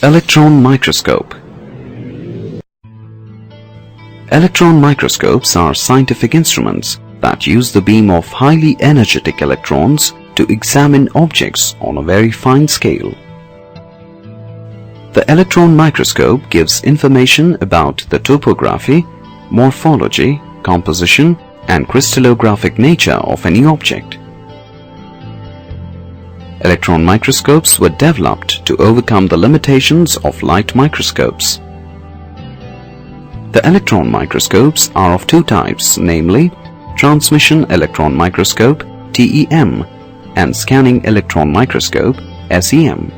Electron microscope. Electron microscopes are scientific instruments that use the beam of highly energetic electrons to examine objects on a very fine scale. The electron microscope gives information about the topography, morphology, composition, and crystallographic nature of any object. Electron microscopes were developed to overcome the limitations of light microscopes. The electron microscopes are of two types, namely transmission electron microscope (TEM) and scanning electron microscope (SEM).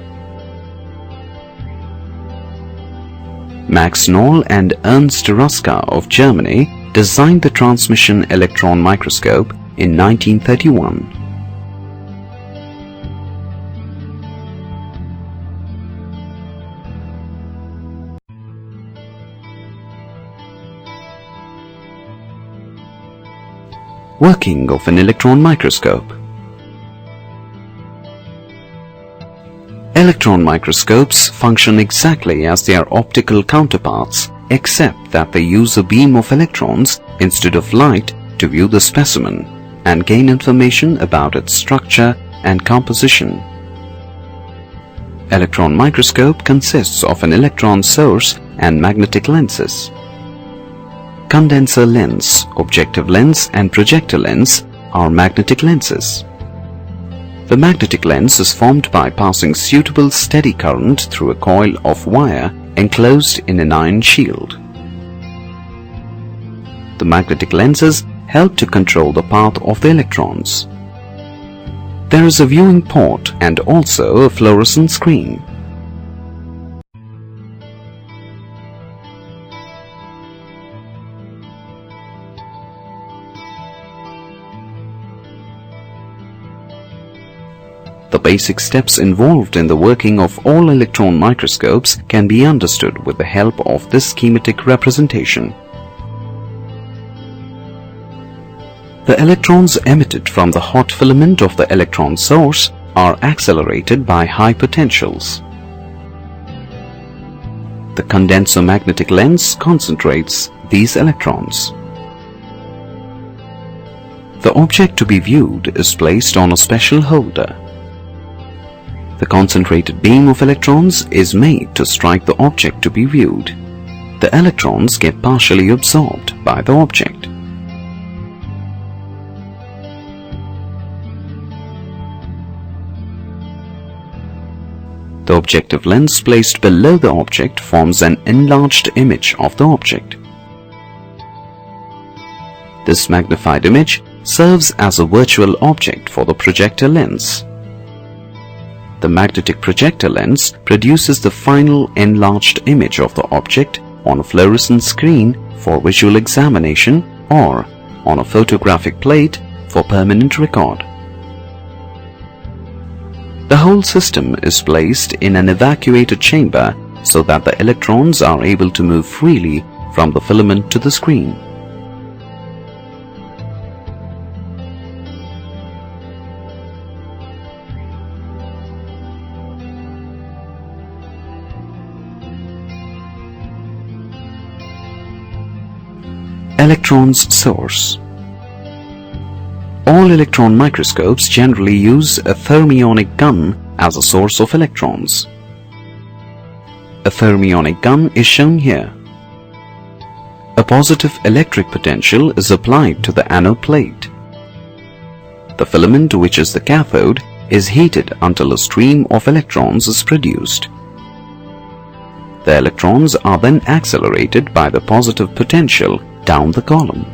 Max Noll and Ernst Ruska of Germany designed the transmission electron microscope in 1931. Working of an electron microscope. Electron microscopes function exactly as their optical counterparts, except that they use a beam of electrons instead of light to view the specimen and gain information about its structure and composition. Electron microscope consists of an electron source and magnetic lenses. Condenser lens, objective lens and projector lens are magnetic lenses. The magnetic lens is formed by passing suitable steady current through a coil of wire enclosed in an iron shield. The magnetic lenses help to control the path of the electrons. There is a viewing port and also a fluorescent screen. The basic steps involved in the working of all electron microscopes can be understood with the help of this schematic representation. The electrons emitted from the hot filament of the electron source are accelerated by high potentials. The condenser magnetic lens concentrates these electrons. The object to be viewed is placed on a special holder. The concentrated beam of electrons is made to strike the object to be viewed. The electrons get partially absorbed by the object. The objective lens placed below the object forms an enlarged image of the object. This magnified image serves as a virtual object for the projector lens. The magnetic projector lens produces the final enlarged image of the object on a fluorescent screen for visual examination or on a photographic plate for permanent record. The whole system is placed in an evacuated chamber so that the electrons are able to move freely from the filament to the screen. Electrons source. All electron microscopes generally use a thermionic gun as a source of electrons. A thermionic gun is shown here. A positive electric potential is applied to the anode plate. The filament, which is the cathode, is heated until a stream of electrons is produced. The electrons are then accelerated by the positive potential down the column.